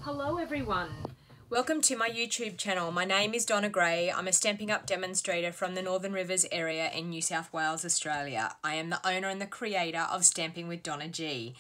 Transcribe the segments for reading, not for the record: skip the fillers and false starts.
Hello everyone, welcome to my YouTube channel. My name is Donna Gray. I'm a Stampin' UP demonstrator from the Northern Rivers area in New South Wales, Australia. I am the owner and the creator of Stamping with DonnaG.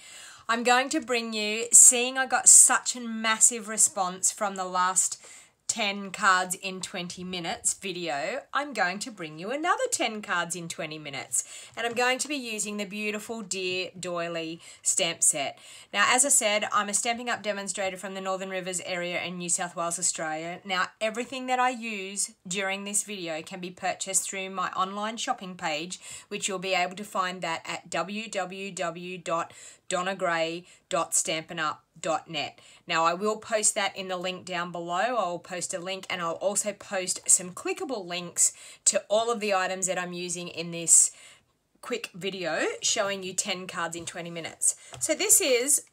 I'm going to bring you, seeing I got such a massive response from the last 10 cards in 20 minutes video, I'm going to bring you another 10 cards in 20 minutes. And I'm going to be using the beautiful Dear Doily stamp set. Now, as I said, I'm a Stampin' UP demonstrator from the Northern Rivers area in New South Wales, Australia. Now, everything that I use during this video can be purchased through my online shopping page, which you'll be able to find that at www.donnagray.stampinup.net. Now, I will post that in the link down below. I'll post a link and I'll also post some clickable links to all of the items that I'm using in this quick video showing you 10 cards in 20 minutes. So this is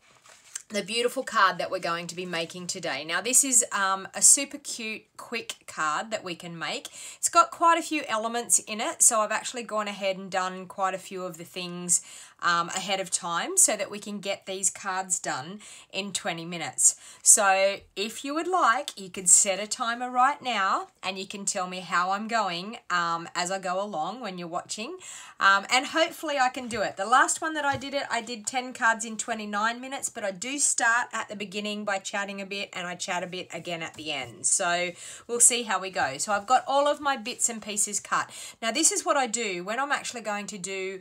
the beautiful card that we're going to be making today. Now this is a super cute quick card that we can make. It's got quite a few elements in it, so I've actually gone ahead and done quite a few of the things ahead of time so that we can get these cards done in 20 minutes. So if you would like, you could set a timer right now and you can tell me how I'm going as I go along when you're watching, and hopefully I can do it. The last one that I did 10 cards in 29 minutes, but I do start at the beginning by chatting a bit and I chat a bit again at the end. So we'll see how we go. So I've got all of my bits and pieces cut. Now this is what I do when I'm actually going to do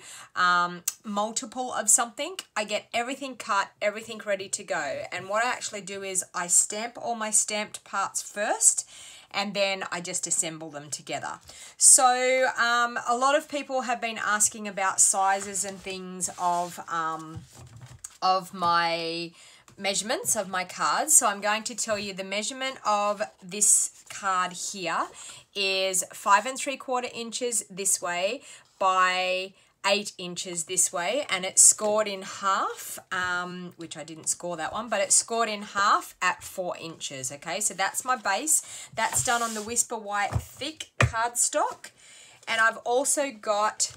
multiple of something. I get everything cut, everything ready to go. And what I actually do is I stamp all my stamped parts first, and then I just assemble them together. So a lot of people have been asking about sizes and things of my measurements of my cards. So I'm going to tell you the measurement of this card here is 5 3/4 inches this way by 8 inches this way, and it's scored in half, which I didn't score that one, but it's scored in half at 4 inches. Okay, so that's my base. That's done on the Whisper White thick cardstock, and I've also got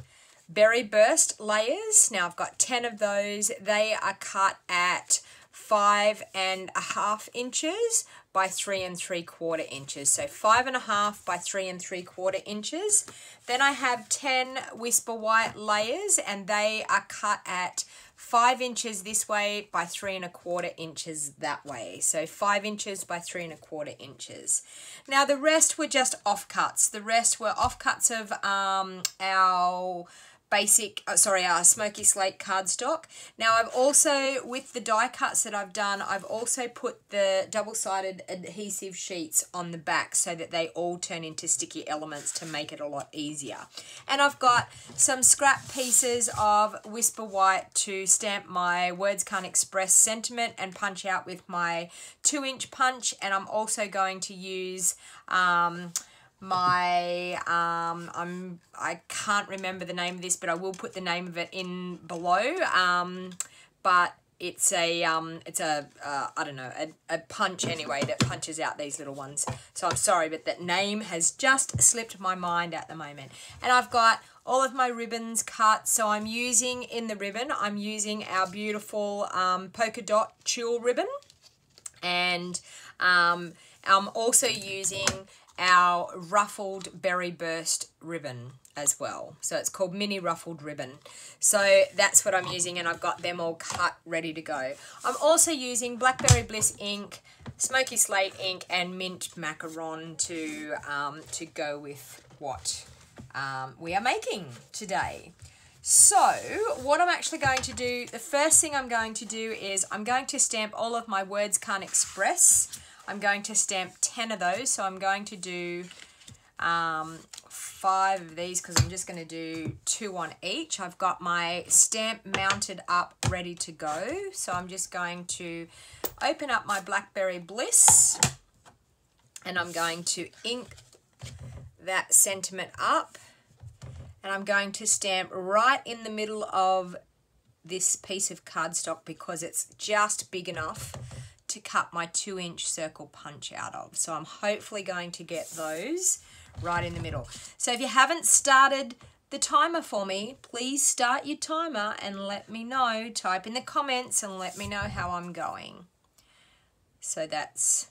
berry burst layers. Now I've got 10 of those. They are cut at 5 1/2 inches by 3 3/4 inches. So 5 1/2 by 3 3/4 inches. Then I have 10 Whisper White layers, and they are cut at 5 inches this way by 3 1/4 inches that way. So 5 inches by 3 1/4 inches. Now the rest were just offcuts. The rest were offcuts of our basic, our smoky slate cardstock. Now I've also, with the die cuts that I've done, I've also put the double-sided adhesive sheets on the back so that they all turn into sticky elements to make it a lot easier. And I've got some scrap pieces of Whisper White to stamp my Words Can't Express sentiment and punch out with my 2-inch punch, and I'm also going to use I can't remember the name of this, but I will put the name of it in below. But it's a I don't know, a punch anyway that punches out these little ones. So I'm sorry, but that name has just slipped my mind at the moment. And I've got all of my ribbons cut. So I'm using, in the ribbon, I'm using our beautiful polka dot tulle ribbon, and I'm also using our ruffled berry burst ribbon as well. So it's called mini ruffled ribbon. So that's what I'm using, and I've got them all cut ready to go. I'm also using Blackberry Bliss ink, Smoky Slate ink, and mint macaron to go with what we are making today. So what I'm actually going to do, the first thing I'm going to do is I'm going to stamp all of my Words Can't Express. I'm going to stamp 10 of those, so I'm going to do 5 of these because I'm just going to do 2 on each. I've got my stamp mounted up ready to go, so I'm just going to open up my Blackberry Bliss, and I'm going to ink that sentiment up, and I'm going to stamp right in the middle of this piece of cardstock because it's just big enough to cut my 2-inch circle punch out of. So I'm hopefully going to get those right in the middle. So if you haven't started the timer for me, please start your timer and let me know. Type in the comments and let me know how I'm going. So that's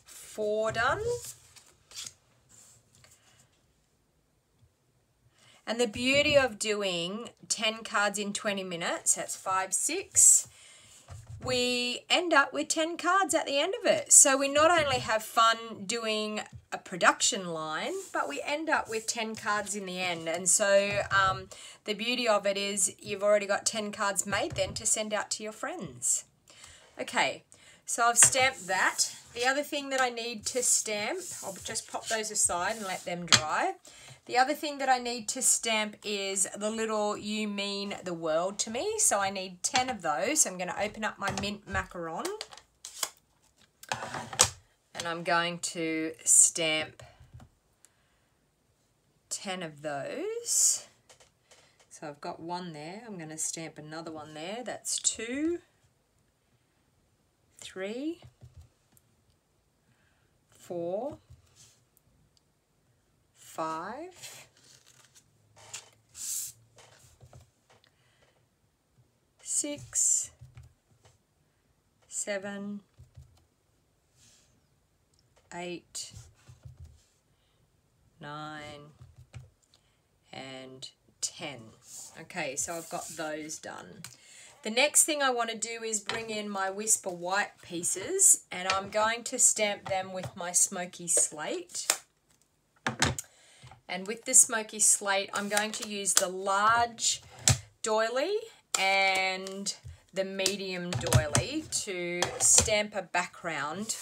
4 done. And the beauty of doing 10 cards in 20 minutes, that's 5, 6, we end up with 10 cards at the end of it. So we not only have fun doing a production line, but we end up with 10 cards in the end. And so the beauty of it is you've already got 10 cards made then to send out to your friends. Okay, so I've stamped that. The other thing that I need to stamp, I'll just pop those aside and let them dry. The other thing that I need to stamp is the little "You Mean the World to Me." So I need 10 of those. So I'm going to open up my mint macaron. And I'm going to stamp 10 of those. So I've got one there. I'm going to stamp another one there. That's 2, 3, 4, 5, 6, 7, 8, 9, and 10. Okay, so I've got those done. The next thing I want to do is bring in my Whisper White pieces, and I'm going to stamp them with my Smoky Slate. And with the Smoky Slate, I'm going to use the large doily and the medium doily to stamp a background.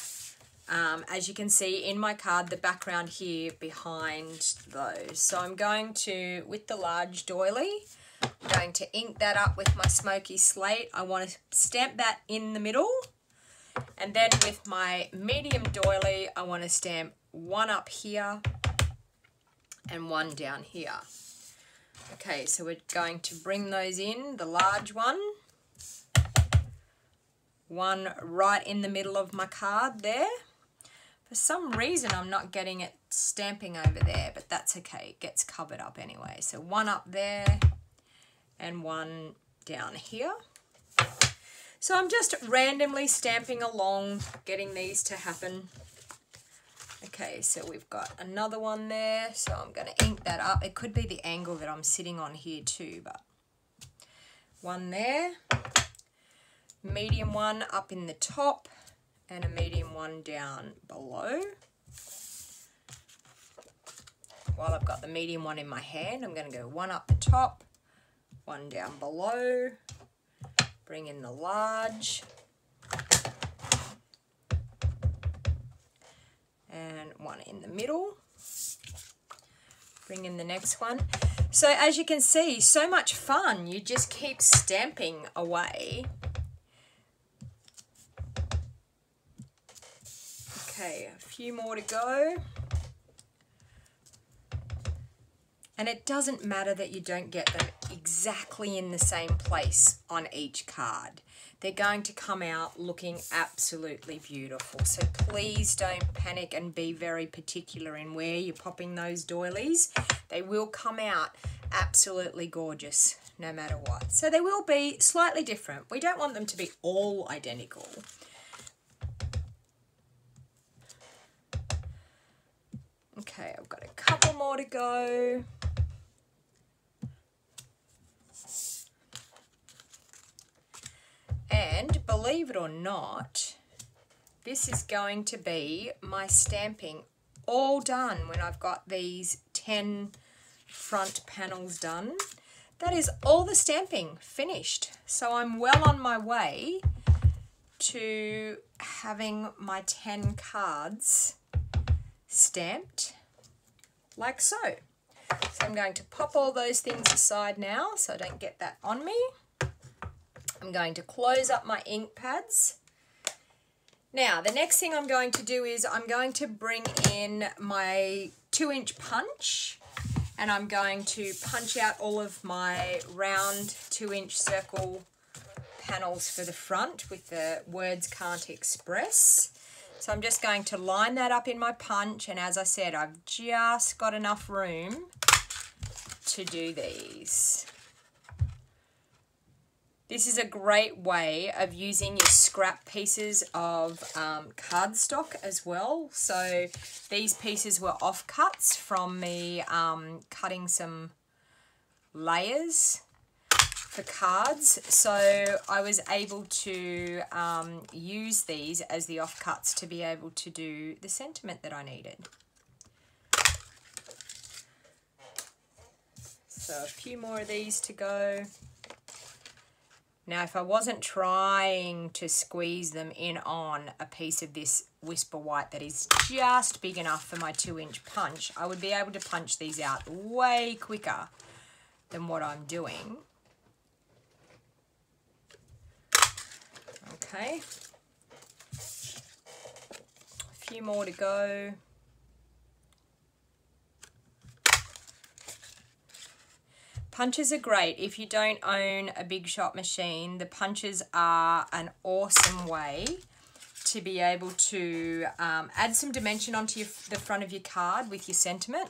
As you can see in my card, the background here behind those. So I'm going to, with the large doily, I'm going to ink that up with my Smoky Slate. I want to stamp that in the middle. And then with my medium doily, I want to stamp one up here and one down here. Okay, so we're going to bring those in, the large one right in the middle of my card there. For some reason I'm not getting it stamping over there, but that's okay, it gets covered up anyway. So one up there and one down here. So I'm just randomly stamping along, getting these to happen. Okay, so we've got another one there, so I'm going to ink that up. It could be the angle that I'm sitting on here too, but one there, medium one up in the top, and a medium one down below. While I've got the medium one in my hand, I'm going to go one up the top, one down below, bring in the large, and one in the middle. Bring in the next one. So as you can see, so much fun. You just keep stamping away. Okay, a few more to go. And it doesn't matter that you don't get them exactly in the same place on each card. They're going to come out looking absolutely beautiful. So please don't panic and be very particular in where you're popping those doilies. They will come out absolutely gorgeous no matter what. So they will be slightly different. We don't want them to be all identical. Okay, I've got a couple more to go. And believe it or not, this is going to be my stamping all done when I've got these 10 front panels done. That is all the stamping finished. So I'm well on my way to having my 10 cards stamped like so. So I'm going to pop all those things aside now so I don't get that on me. I'm going to close up my ink pads. Now, the next thing I'm going to do is I'm going to bring in my 2-inch punch, and I'm going to punch out all of my round 2-inch circle panels for the front with the words can't express. So I'm just going to line that up in my punch, and as I said, I've just got enough room to do these. This is a great way of using your scrap pieces of cardstock as well. So these pieces were offcuts from me cutting some layers for cards. So I was able to use these as the offcuts to be able to do the sentiment that I needed. So a few more of these to go. Now, if I wasn't trying to squeeze them in on a piece of this Whisper White that is just big enough for my 2-inch punch, I would be able to punch these out way quicker than what I'm doing. Okay. A few more to go. Punches are great. If you don't own a Big Shot machine, the punches are an awesome way to be able to add some dimension onto the front of your card with your sentiment,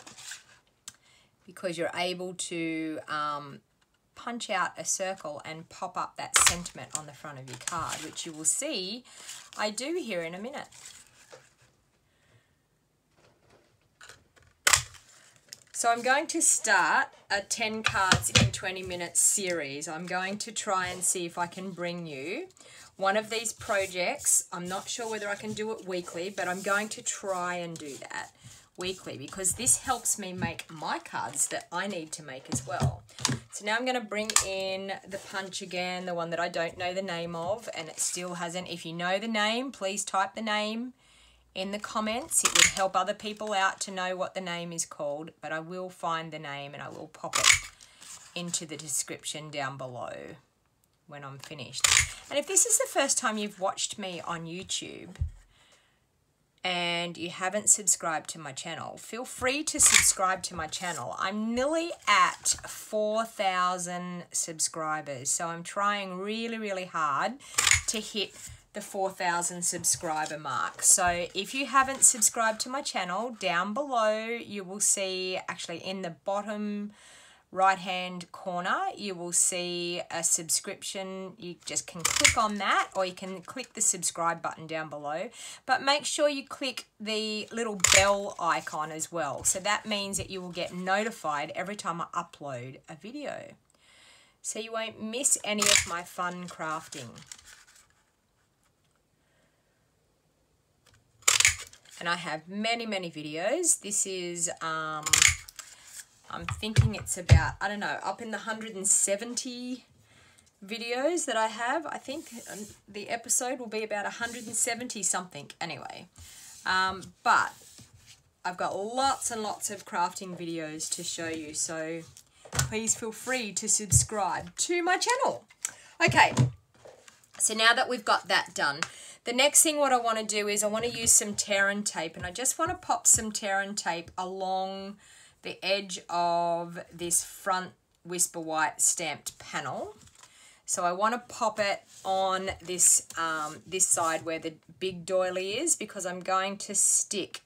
because you're able to punch out a circle and pop up that sentiment on the front of your card, which you will see I do here in a minute. So I'm going to start a 10 cards in 20 minutes series. I'm going to try and see if I can bring you one of these projects. I'm not sure whether I can do it weekly, but I'm going to try and do that weekly because this helps me make my cards that I need to make as well. So now I'm going to bring in the punch again, the one that I don't know the name of, and it still hasn't. If you know the name, please type the name in the comments. It would help other people out to know what the name is called, but I will find the name and I will pop it into the description down below when I'm finished. And if this is the first time you've watched me on YouTube and you haven't subscribed to my channel, feel free to subscribe to my channel. I'm nearly at 4,000 subscribers, so I'm trying really, really hard to hit the 4,000 subscriber mark. So if you haven't subscribed to my channel, down below you will see, actually in the bottom right hand corner, you will see a subscription. You just can click on that, or you can click the subscribe button down below, but make sure you click the little bell icon as well. So that means that you will get notified every time I upload a video, so you won't miss any of my fun crafting. And I have many, many videos. This is, I'm thinking it's about, I don't know, up in the 170 videos that I have. I think the episode will be about 170 something anyway. But I've got lots and lots of crafting videos to show you, so please feel free to subscribe to my channel. Okay, so now that we've got that done, the next thing what I want to do is I want to use some tear and tape, and I just want to pop some tear and tape along the edge of this front Whisper White stamped panel. So I want to pop it on this, this side where the big doily is, because I'm going to stick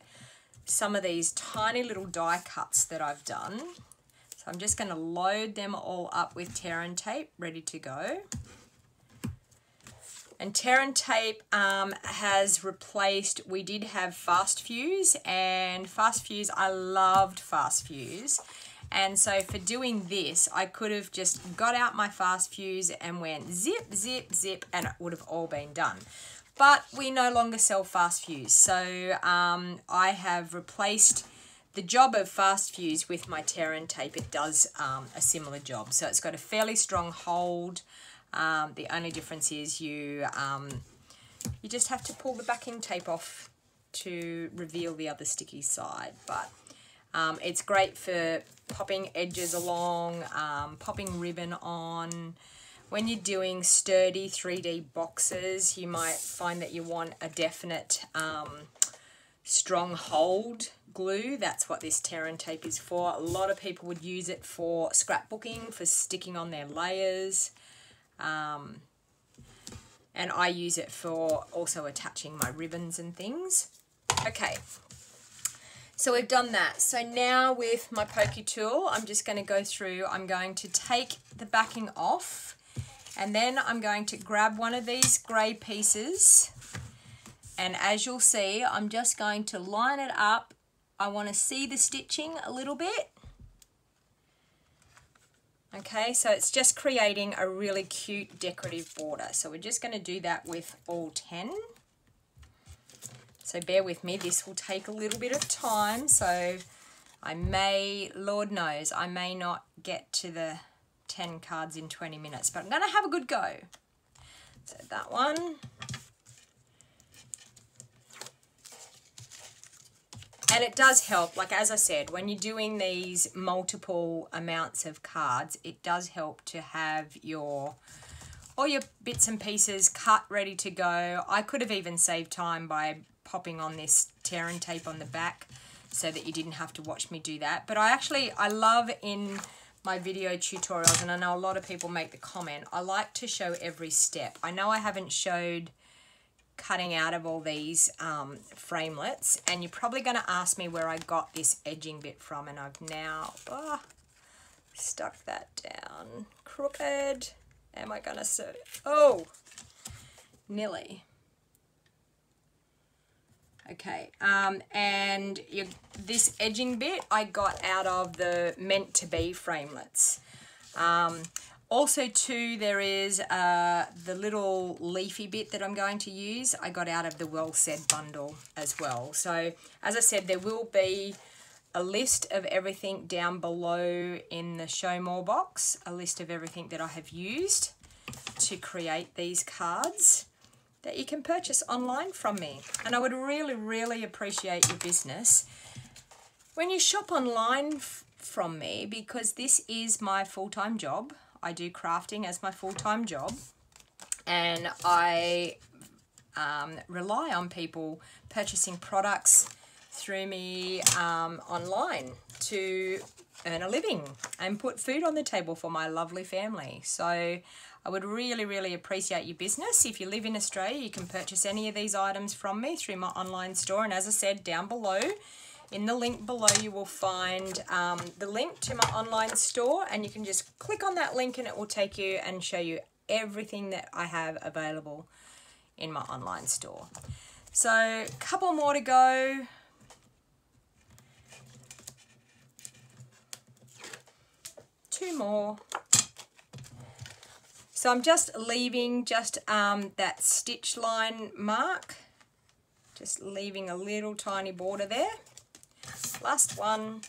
some of these tiny little die cuts that I've done. So I'm just going to load them all up with tear and tape, ready to go. And tear and tape has replaced, we did have fast fuse, and fast fuse, I loved fast fuse. And so for doing this, I could have just got out my fast fuse and went zip, zip, zip, and it would have all been done. But we no longer sell fast fuse. So I have replaced the job of fast fuse with my tear and tape. It does a similar job. So it's got a fairly strong hold. The only difference is you just have to pull the backing tape off to reveal the other sticky side, but it's great for popping edges along, popping ribbon on. When you're doing sturdy 3D boxes, you might find that you want a definite strong hold glue. That's what this tear and tape is for. A lot of people would use it for scrapbooking, for sticking on their layers. And I use it for also attaching my ribbons and things. Okay, so we've done that. So now with my pokey tool, I'm just going to go through, I'm going to take the backing off, And then I'm going to grab one of these grey pieces, and as you'll see, I'm just going to line it up. I want to see the stitching a little bit. Okay, so it's just creating a really cute decorative border. So we're just going to do that with all 10. So bear with me, this will take a little bit of time. So I may, Lord knows, I may not get to the 10 cards in 20 minutes, but I'm going to have a good go. So that one. And it does help, like as I said, when you're doing these multiple amounts of cards, it does help to have all your bits and pieces cut, ready to go. I could have even saved time by popping on this tear and tape on the back so that you didn't have to watch me do that. But I love in my video tutorials, and I know a lot of people make the comment, I like to show every step. I know I haven't showed cutting out of all these framelets, and you're probably going to ask me where I got this edging bit from, and I've now stuck that down crooked. Am I going to sew? Oh, nearly. Okay, and this edging bit I got out of the meant to be framelets. Also too, there is the little leafy bit that I'm going to use. I got out of the Well Said bundle as well. So as I said, there will be a list of everything down below in the show more box, a list of everything that I have used to create these cards that you can purchase online from me. And I would really, really appreciate your business when you shop online from me, because this is my full-time job. I do crafting as my full-time job, and I rely on people purchasing products through me online to earn a living and put food on the table for my lovely family. So I would really, really appreciate your business. If you live in Australia, you can purchase any of these items from me through my online store. And as I said, down below, in the link below, you will find the link to my online store, and you can just click on that link and it will take you and show you everything that I have available in my online store. So a couple more to go. Two more. So I'm just leaving that stitch line mark, just leaving a little tiny border there. Last one.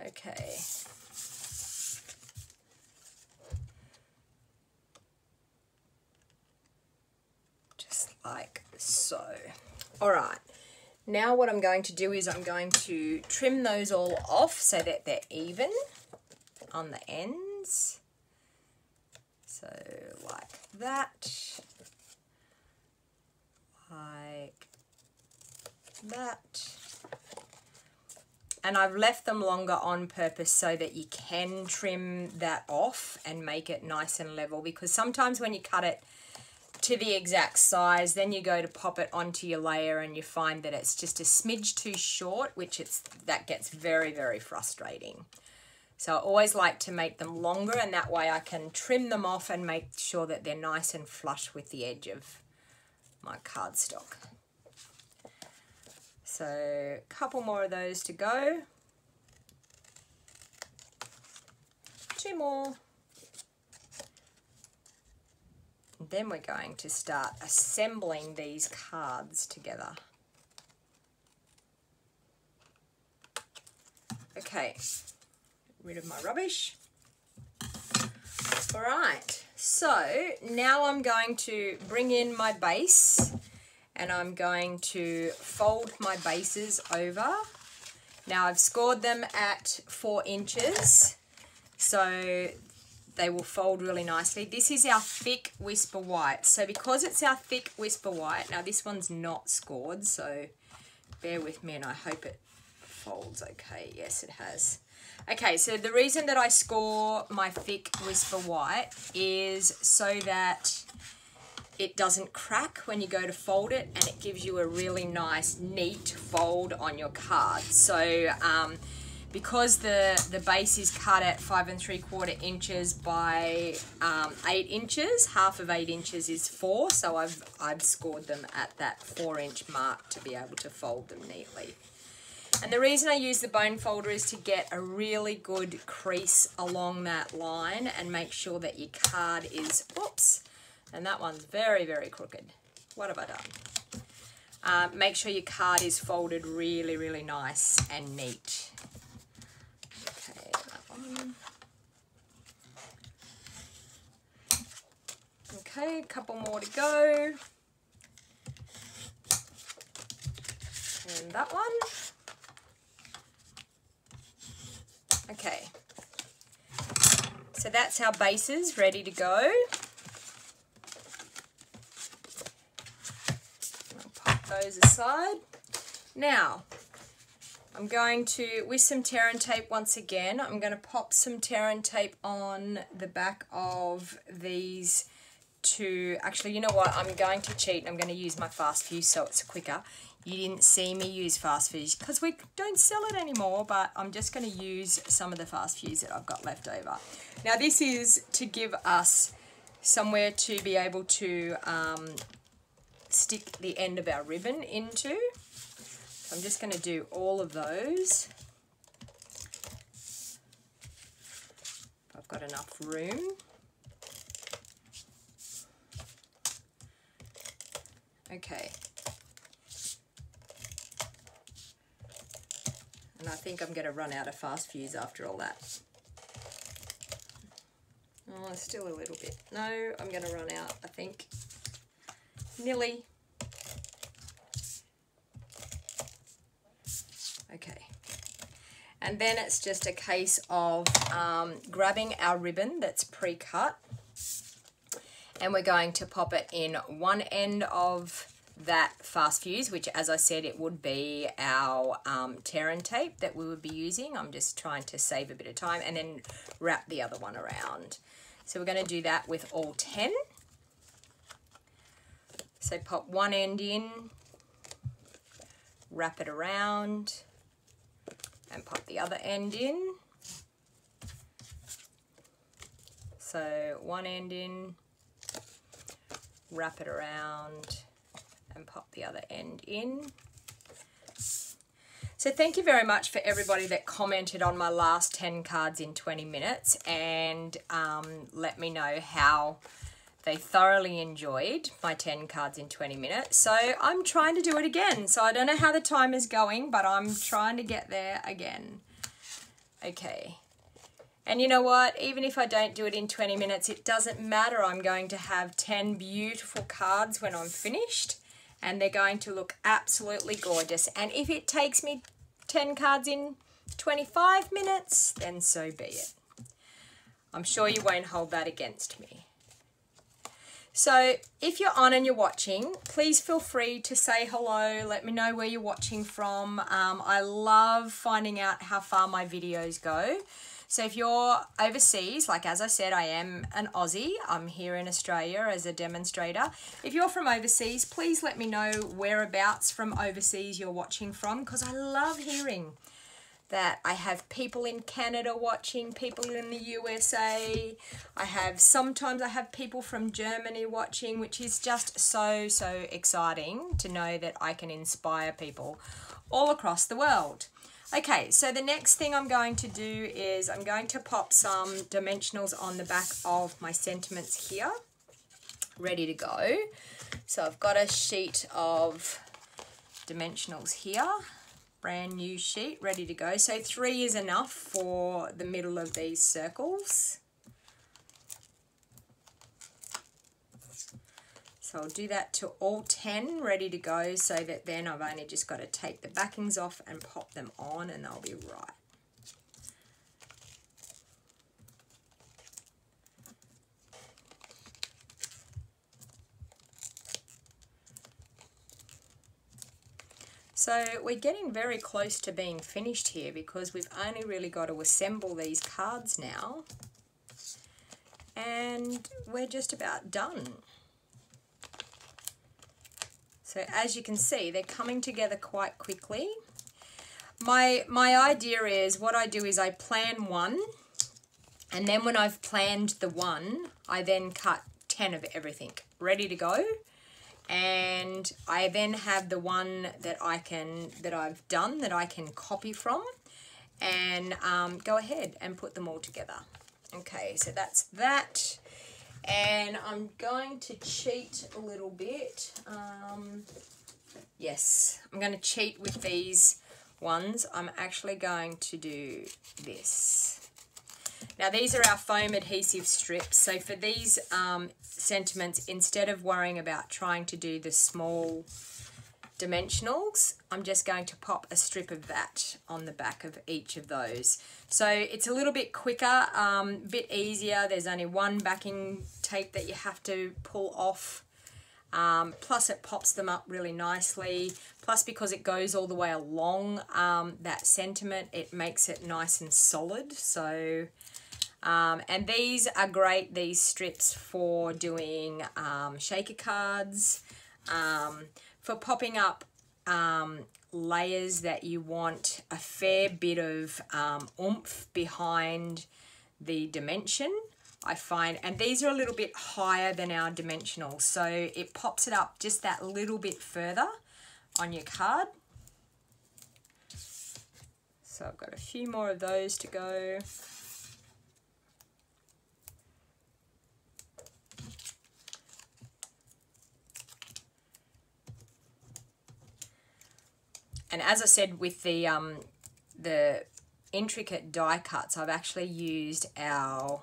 Okay. Just like so. All right. Now what I'm going to do is I'm going to trim those all off so that they're even on the ends. So like that. Like that. And I've left them longer on purpose so that you can trim that off and make it nice and level, because sometimes when you cut it to the exact size, then you go to pop it onto your layer and you find that it's just a smidge too short, that gets very, very frustrating. So I always like to make them longer, and that way I can trim them off and make sure that they're nice and flush with the edge of my cardstock. So a couple more of those to go. Two more. And then we're going to start assembling these cards together. Okay, rid of my rubbish. All right, so now I'm going to bring in my base, and I'm going to fold my bases over. Now I've scored them at 4 inches, so they will fold really nicely. This is our thick Whisper White. So because it's our thick Whisper White, now this one's not scored, so bear with me and I hope it folds okay. Yes, it has. Okay, so the reason that I score my thick Whisper White is so that it doesn't crack when you go to fold it, and it gives you a really nice, neat fold on your card. So because the base is cut at 5 3/4 inches by 8 inches, half of 8 inches is 4, so I've scored them at that 4-inch mark to be able to fold them neatly. And the reason I use the bone folder is to get a really good crease along that line and make sure that your card is, oops, and that one's very, very crooked. What have I done? Make sure your card is folded really, really nice and neat. Okay, that one. Okay, a couple more to go. And that one. Okay, so that's our bases ready to go. I'll pop those aside. Now, I'm going to, with some tear and tape once again, I'm going to pop some tear and tape on the back of these two. Actually, you know what, I'm going to cheat. I'm going to use my fast fuse so it's quicker. You didn't see me use fast fuse because we don't sell it anymore, but I'm just going to use some of the fast fuse that I've got left over. Now this is to give us somewhere to be able to stick the end of our ribbon into. So I'm just going to do all of those. I've got enough room. Okay. And I think I'm going to run out of fast fuse after all that. Oh, still a little bit. No, I'm going to run out, I think. Nearly. Okay. And then it's just a case of grabbing our ribbon that's pre-cut. And we're going to pop it in one end of that fast fuse, which, as I said, it would be our tear and tape that we would be using. I'm just trying to save a bit of time, and then wrap the other one around. So we're going to do that with all 10. So pop one end in, wrap it around, and pop the other end in. So one end in, wrap it around, and pop the other end in. So thank you very much for everybody that commented on my last 10 cards in 20 minutes and let me know how they thoroughly enjoyed my 10 cards in 20 minutes. So I'm trying to do it again. So I don't know how the time is going, but I'm trying to get there again. Okay. And you know what? Even if I don't do it in 20 minutes, it doesn't matter. I'm going to have 10 beautiful cards when I'm finished. And they're going to look absolutely gorgeous. And if it takes me 10 cards in 25 minutes, then so be it. I'm sure you won't hold that against me. So if you're on and you're watching, please feel free to say hello. Let me know where you're watching from. I love finding out how far my videos go. So if you're overseas, like as I said, I am an Aussie. I'm here in Australia as a demonstrator. If you're from overseas, please let me know whereabouts from overseas you're watching from, because I love hearing that I have people in Canada watching, people in the USA. Sometimes I have people from Germany watching, which is just so, so exciting to know that I can inspire people all across the world. Okay, so the next thing I'm going to do is I'm going to pop some dimensionals on the back of my sentiments here, ready to go. So I've got a sheet of dimensionals here, brand new sheet, ready to go. So 3 is enough for the middle of these circles. So I'll do that to all 10, ready to go, so that then I've only just got to take the backings off and pop them on and they'll be right. So we're getting very close to being finished here, because we've only really got to assemble these cards now. And we're just about done. So as you can see, they're coming together quite quickly. my idea is, what I do is I plan one, and then when I've planned the one, I then cut 10 of everything ready to go. And I then have the one that I've done that I can copy from, and go ahead and put them all together. Okay, so that's that. And I'm going to cheat a little bit. Yes, I'm going to cheat with these ones. I'm actually going to do this. Now these are our foam adhesive strips. So for these sentiments, instead of worrying about trying to do the small dimensionals, I'm just going to pop a strip of that on the back of each of those. So it's a little bit quicker, bit easier. There's only one backing tape that you have to pull off. Plus it pops them up really nicely. Plus, because it goes all the way along that sentiment, it makes it nice and solid. So, and these are great, these strips, for doing shaker cards, for popping up layers that you want a fair bit of oomph behind the dimension, I find. And these are a little bit higher than our dimensionals, so it pops it up just that little bit further on your card. So I've got a few more of those to go. And as I said, with the intricate die cuts, I've actually used our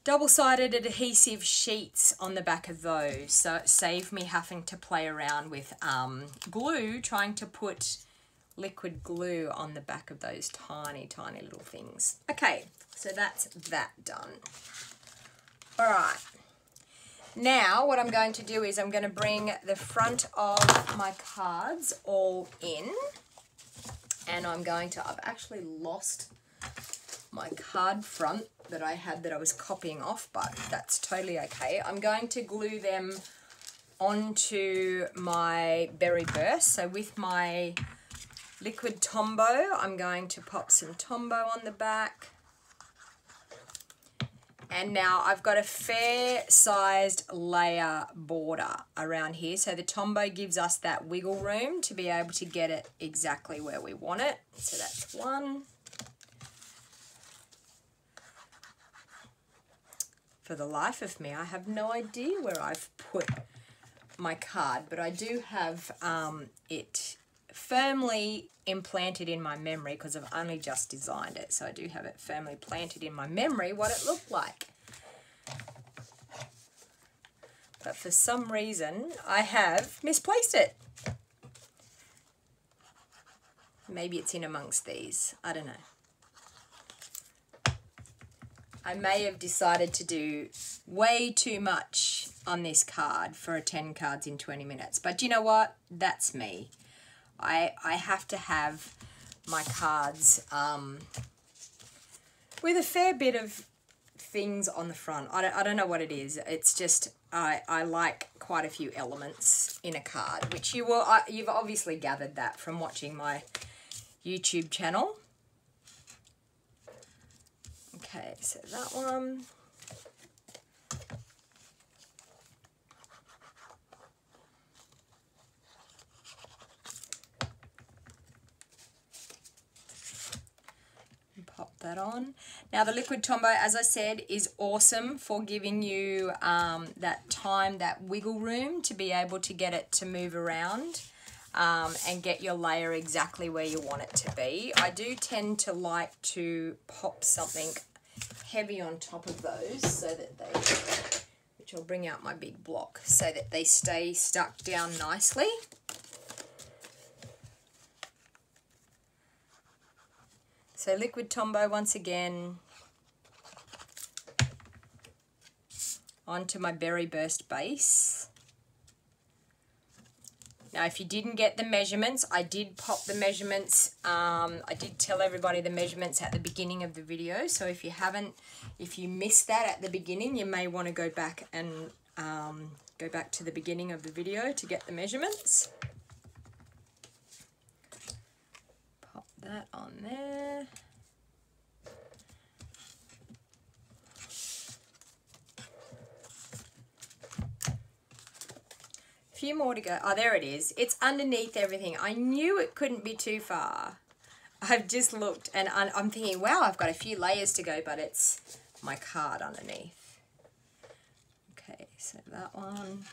double-sided adhesive sheets on the back of those, so it saved me having to play around with glue, trying to put liquid glue on the back of those tiny, tiny little things. Okay, so that's that done. All right. Now what I'm going to do is I'm going to bring the front of my cards all in, and I'm going to, I've actually lost my card front that I had that I was copying off, but that's totally okay. I'm going to glue them onto my berry burst. So with my liquid Tombow, I'm going to pop some Tombow on the back. And now I've got a fair sized layer border around here. So the Tombow gives us that wiggle room to be able to get it exactly where we want it. So that's one. For the life of me, I have no idea where I've put my card, but I do have it firmly implanted in my memory because I've only just designed it. So I do have it firmly planted in my memory what it looked like. But for some reason, I have misplaced it. Maybe it's in amongst these. I don't know. I may have decided to do way too much on this card for a 10 cards in 20 minutes. But you know what? That's me. I have to have my cards with a fair bit of things on the front. I don't know what it is. It's just I like quite a few elements in a card, which you've obviously gathered that from watching my YouTube channel. Okay, so that one. And pop that on. Now the liquid Tombow, as I said, is awesome for giving you that time, that wiggle room to be able to get it to move around. And get your layer exactly where you want it to be. I do tend to like to pop something heavy on top of those so that they, which I'll bring out my big block, so that they stay stuck down nicely. So liquid Tombow once again onto my berry burst base. Now, if you didn't get the measurements, I did pop the measurements. I did tell everybody the measurements at the beginning of the video. So if you missed that at the beginning, you may want to go back and go back to the beginning of the video to get the measurements. that on there. A few more to go. Oh, there it is. It's underneath everything. I knew it couldn't be too far. I've just looked and I'm thinking, wow, I've got a few layers to go, but it's my card underneath. Okay, so that one.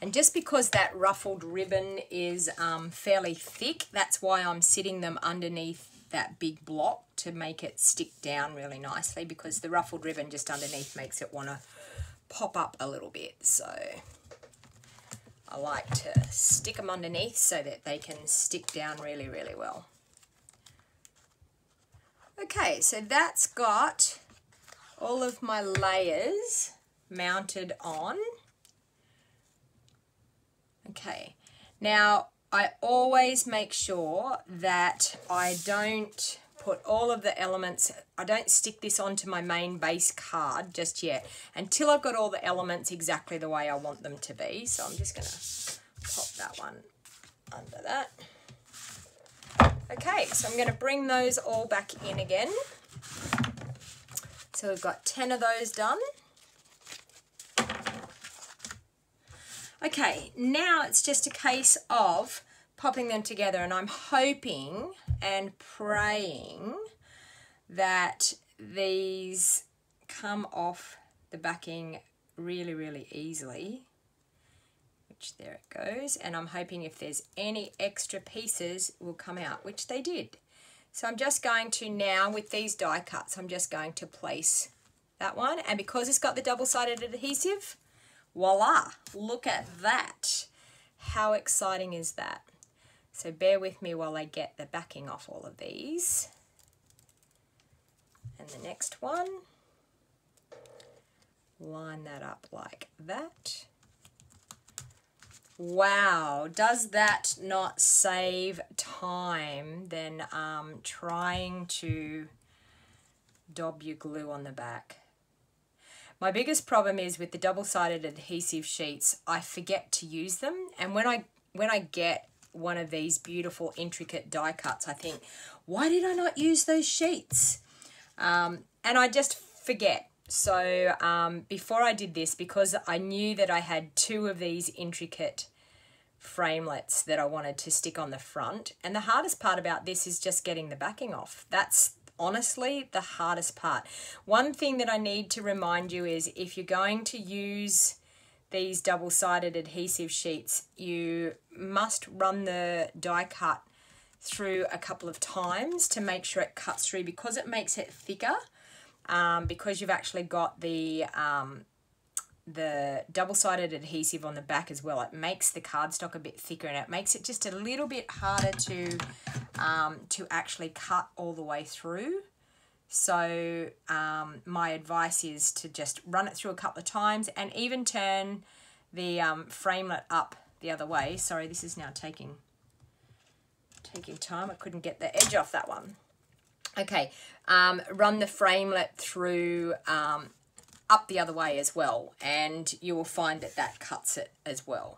And just because that ruffled ribbon is fairly thick, that's why I'm sitting them underneath that big block to make it stick down really nicely, because the ruffled ribbon just underneath makes it want to pop up a little bit. So I like to stick them underneath so that they can stick down really, really well. Okay, so that's got all of my layers mounted on. Okay, now I always make sure that I don't put all of the elements, I don't stick this onto my main base card just yet until I've got all the elements exactly the way I want them to be. So I'm just going to pop that one under that. Okay, so I'm going to bring those all back in again. So we've got 10 of those done. Okay, now it's just a case of popping them together, and I'm hoping and praying that these come off the backing really, really easily, which there it goes, and I'm hoping if there's any extra pieces will come out, which they did. So I'm just going to now, with these die cuts, I'm just going to place that one, and because it's got the double-sided adhesive, voila, look at that. How exciting is that? So bear with me while I get the backing off all of these. And the next one, line that up like that. Wow, does that not save time than trying to dob your glue on the back? My biggest problem is with the double-sided adhesive sheets, I forget to use them, and when I get one of these beautiful intricate die cuts, I think, why did I not use those sheets? And I just forget. So before I did this, because I knew that I had 2 of these intricate framelets that I wanted to stick on the front, and the hardest part about this is just getting the backing off. That's honestly the hardest part. One thing that I need to remind you is if you're going to use these double-sided adhesive sheets, you must run the die cut through a couple of times to make sure it cuts through, because it makes it thicker, because you've actually got the double-sided adhesive on the back as well. It makes the cardstock a bit thicker, and it makes it just a little bit harder to actually cut all the way through. So my advice is to just run it through a couple of times, and even turn the framelit up the other way. Sorry, this is now taking time. I couldn't get the edge off that one. Okay, run the framelit through up the other way as well, and you will find that that cuts it as well.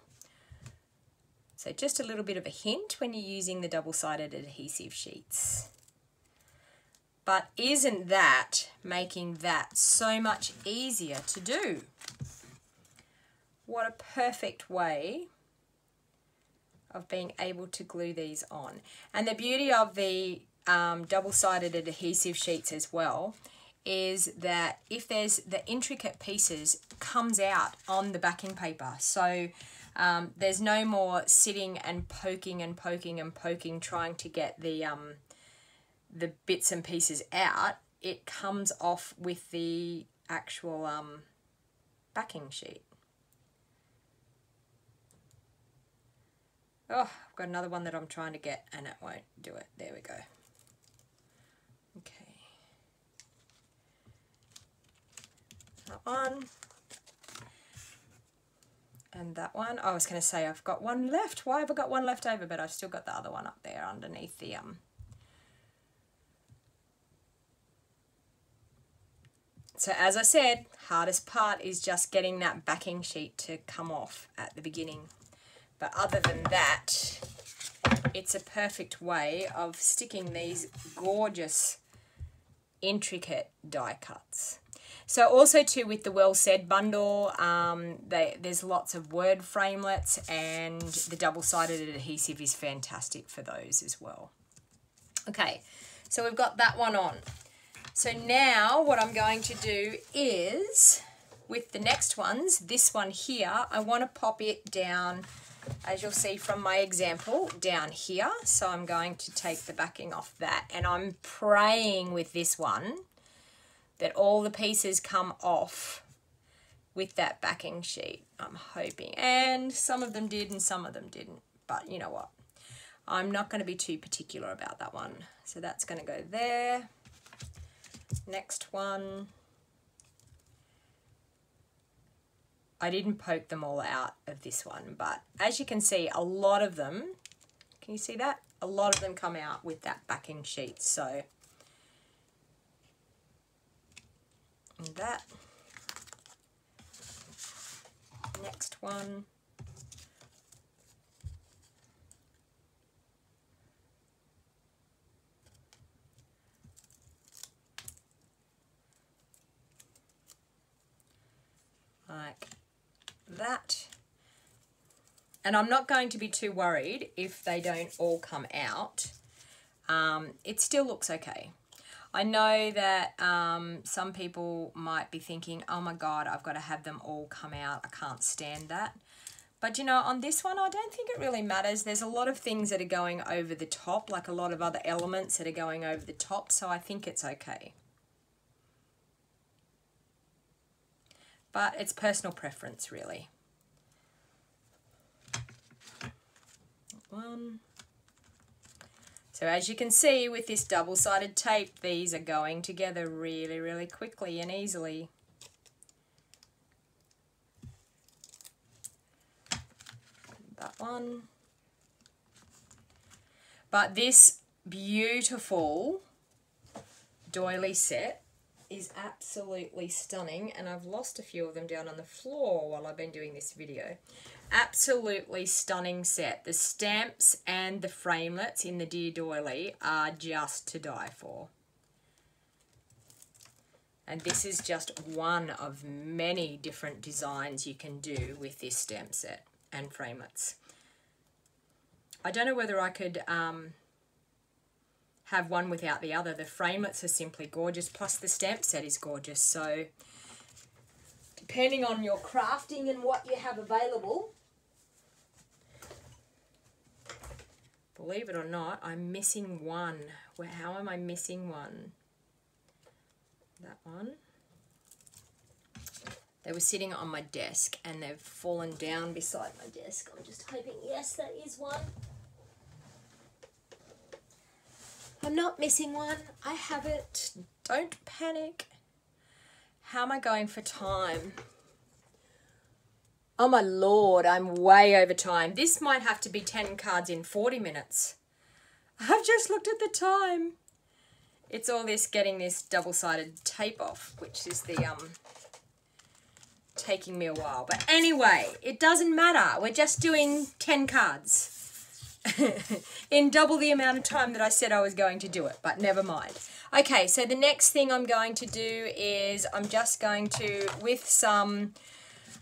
So just a little bit of a hint when you're using the double-sided adhesive sheets. But isn't that making that so much easier to do? What a perfect way of being able to glue these on. And the beauty of the double-sided adhesive sheets as well is that if there's the intricate pieces, comes out on the backing paper. So there's no more sitting and poking and poking and poking trying to get the bits and pieces out. It comes off with the actual backing sheet. Oh, I've got another one that I'm trying to get and it won't do it. There we go. Okay. That one. And that one, I was going to say I've got one left. Why have I got one left over? But I've still got the other one up there underneath the So as I said, hardest part is just getting that backing sheet to come off at the beginning. But other than that, it's a perfect way of sticking these gorgeous, intricate die cuts. So also too with the Well Said bundle, there's lots of word framelets, and the double-sided adhesive is fantastic for those as well. Okay, so we've got that one on. So now what I'm going to do is, with the next ones, this one here, I want to pop it down, as you'll see from my example, down here. So I'm going to take the backing off that, and I'm praying with this one that all the pieces come off with that backing sheet. I'm hoping, and some of them did and some of them didn't, but you know what, I'm not going to be too particular about that one. So that's going to go there. Next one, I didn't poke them all out of this one, but as you can see, a lot of them, can you see that? A lot of them come out with that backing sheet. So and that. Next one. Like that. And I'm not going to be too worried if they don't all come out. It still looks okay. I know that some people might be thinking, oh my God, I've got to have them all come out. I can't stand that. But you know, on this one, I don't think it really matters. There's a lot of things that are going over the top, like a lot of other elements that are going over the top. So I think it's okay. But it's personal preference, really. One. So as you can see with this double-sided tape, these are going together really, really quickly and easily. That one. But this beautiful doily set is absolutely stunning, and I've lost a few of them down on the floor while I've been doing this video. Absolutely stunning set. The stamps and the framelets in the Dear Doily are just to die for. And this is just one of many different designs you can do with this stamp set and framelets. I don't know whether I could have one without the other. The framelets are simply gorgeous, plus the stamp set is gorgeous. So depending on your crafting and what you have available, believe it or not, I'm missing one. How am I missing one? That one. They were sitting on my desk and they've fallen down beside my desk. I'm just hoping, yes, that is one. I'm not missing one. I have it. Don't panic. How am I going for time? Oh my Lord, I'm way over time. This might have to be 10 cards in 40 minutes. I've just looked at the time. It's all this getting this double-sided tape off, which is the taking me a while. But anyway, it doesn't matter. We're just doing 10 cards. In double the amount of time that I said I was going to do it, but never mind. Okay, so the next thing I'm going to do is I'm just going to, with some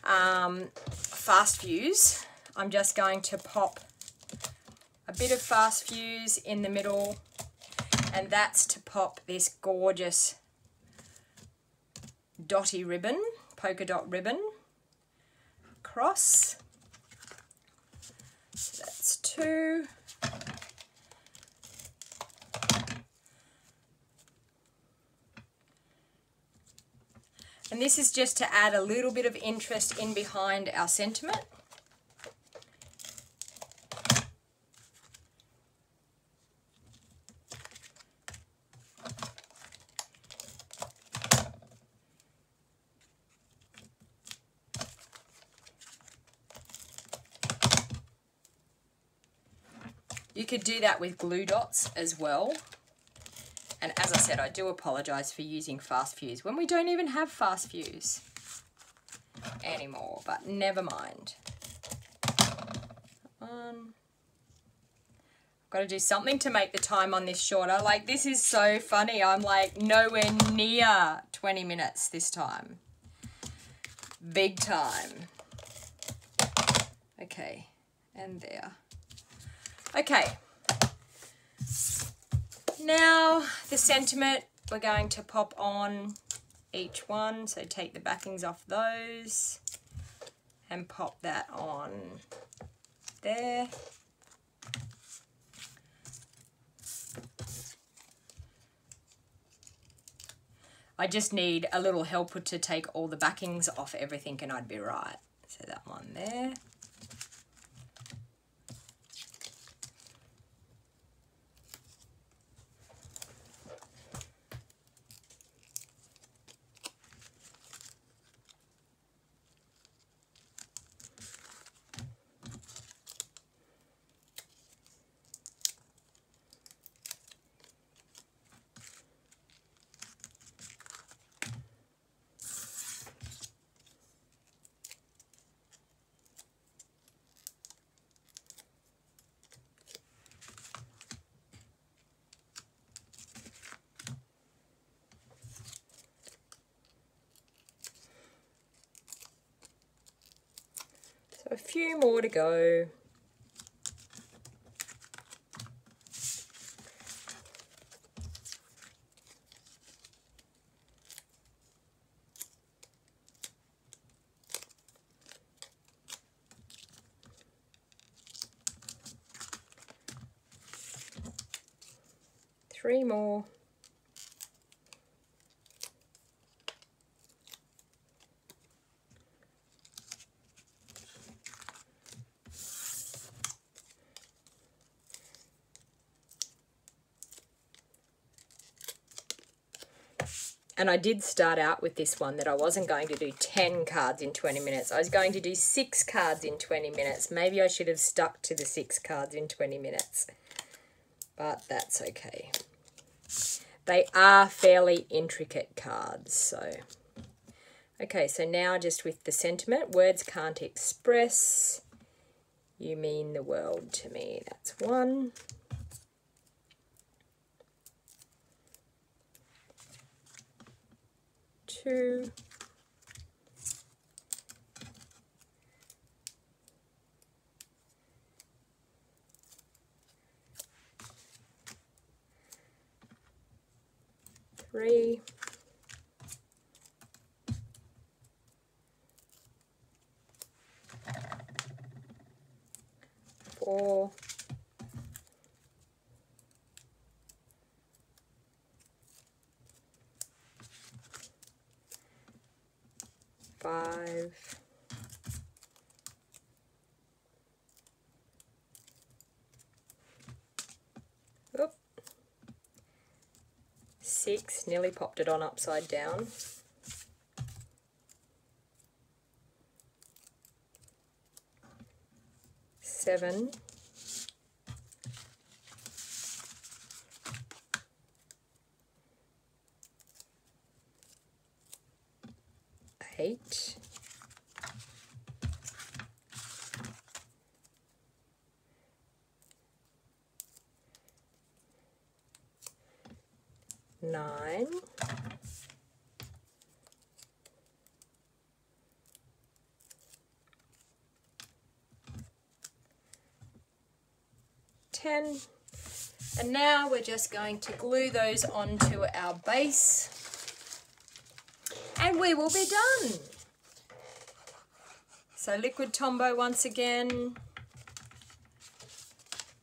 fast fuse, I'm just going to pop a bit of fast fuse in the middle, and that's to pop this gorgeous dotty ribbon, polka dot ribbon across. So that's 2. And this is just to add a little bit of interest in behind our sentiment. You could do that with glue dots as well. And as I said, I do apologise for using fast fuse when we don't even have fast fuse anymore, but never mind. Got to do something to make the time on this shorter. Like, this is so funny. I'm like nowhere near 20 minutes this time. Big time. Okay, and there. Okay. Now, the sentiment, we're going to pop on each one. So take the backings off those and pop that on there. I just need a little helper to take all the backings off everything and I'd be right. So that one there. A few more to go. Three more. And I did start out with this one that I wasn't going to do 10 cards in 20 minutes. I was going to do 6 cards in 20 minutes. Maybe I should have stuck to the 6 cards in 20 minutes. But that's okay. They are fairly intricate cards, so. Okay, so now just with the sentiment, words can't express. You mean the world to me. That's one. Two. Three. Four. 5, 6, nearly popped it on upside down. 7, 8, 9, 10, and now we're just going to glue those onto our base and we will be done. So liquid Tombow once again,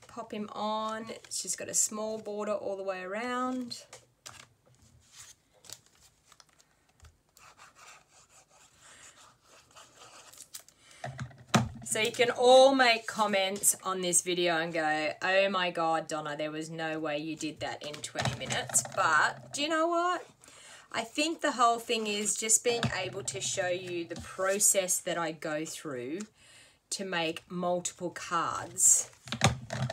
pop him on. It's just got a small border all the way around. So you can all make comments on this video and go, oh my God, Donna, there was no way you did that in 20 minutes. But do you know what? I think the whole thing is just being able to show you the process that I go through to make multiple cards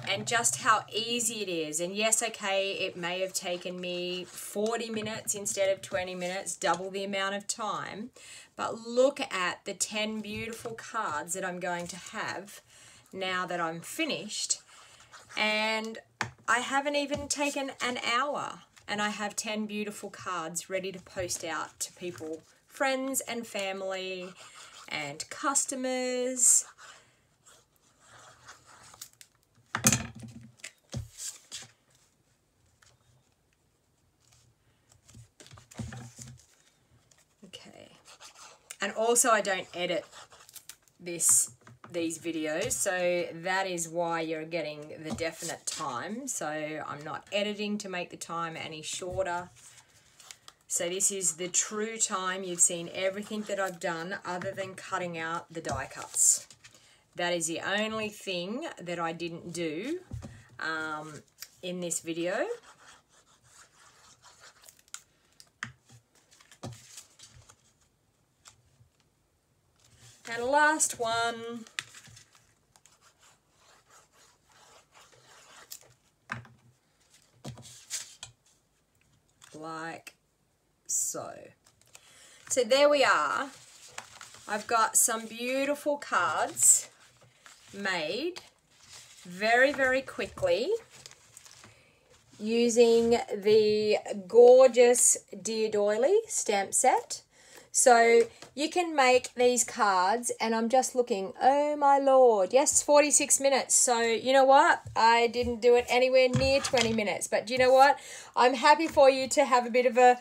and just how easy it is. And yes, okay, it may have taken me 40 minutes instead of 20 minutes, double the amount of time. But look at the 10 beautiful cards that I'm going to have now that I'm finished. And I haven't even taken an hour, and I have 10 beautiful cards ready to post out to people, friends and family and customers. Okay. And also I don't edit these videos, so that is why you're getting the definite time. So I'm not editing to make the time any shorter. So this is the true time. You've seen everything that I've done other than cutting out the die cuts. That is the only thing that I didn't do in this video. And last one. Like so. So there we are. I've got some beautiful cards made very, very quickly using the gorgeous Dear Doily stamp set. So you can make these cards, and I'm just looking, oh my lord, yes, 46 minutes. So you know what? I didn't do it anywhere near 20 minutes, but you know what? I'm happy for you to have a bit of a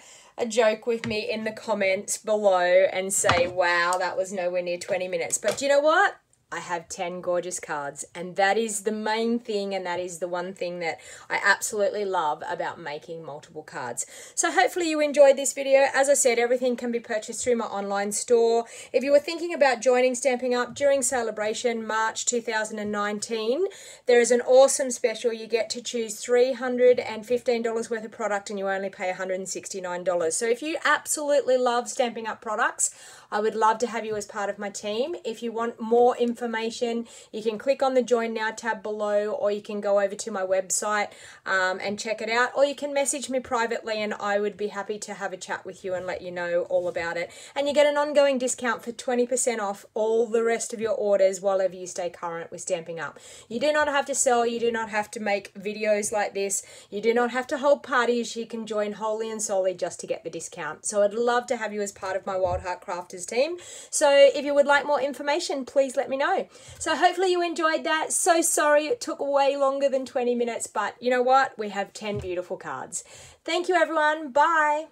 joke with me in the comments below and say, wow, that was nowhere near 20 minutes. But you know what? I have 10 gorgeous cards, and that is the main thing, and that is the one thing that I absolutely love about making multiple cards. So hopefully you enjoyed this video. As I said, everything can be purchased through my online store. If you were thinking about joining Stampin' Up! During Celebration March 2019, there is an awesome special. You get to choose $315 worth of product, and you only pay $169. So if you absolutely love Stampin' Up! Products, I would love to have you as part of my team. If you want more information, you can click on the Join Now tab below, or you can go over to my website and check it out, or you can message me privately and I would be happy to have a chat with you and let you know all about it. And you get an ongoing discount for 20% off all the rest of your orders while ever you stay current with Stampin' Up! You do not have to sell, you do not have to make videos like this, you do not have to hold parties, you can join wholly and solely just to get the discount. So I'd love to have you as part of my Wild Heart Crafters team. So if you would like more information, please let me know. So hopefully you enjoyed that. So sorry it took way longer than 20 minutes, but you know what? We have 10 beautiful cards. Thank you everyone. Bye.